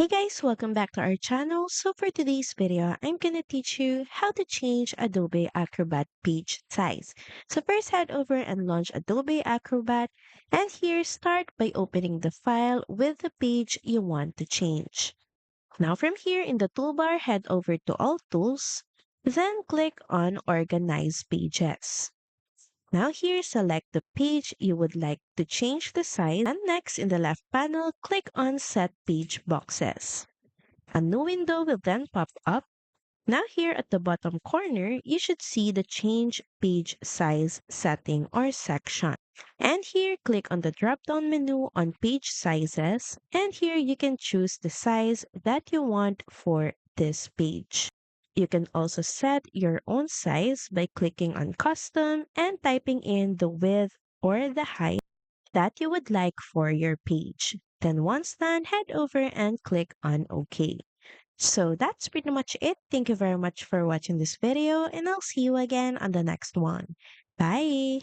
Hey guys, welcome back to our channel. So for today's video, I'm gonna teach you how to change Adobe Acrobat page size. So first head over and launch Adobe Acrobat, and here start by opening the file with the page you want to change. Now from here in the toolbar, head over to All Tools, then click on Organize Pages. Now here, select the page you would like to change the size, and next in the left panel, click on Set Page Boxes. A new window will then pop up. Now here at the bottom corner, you should see the Change Page Size setting or section. And here, click on the drop-down menu on Page Sizes, and here you can choose the size that you want for this page. You can also set your own size by clicking on Custom and typing in the width or the height that you would like for your page. Then once done, head over and click on OK. So that's pretty much it. Thank you very much for watching this video, and I'll see you again on the next one. Bye!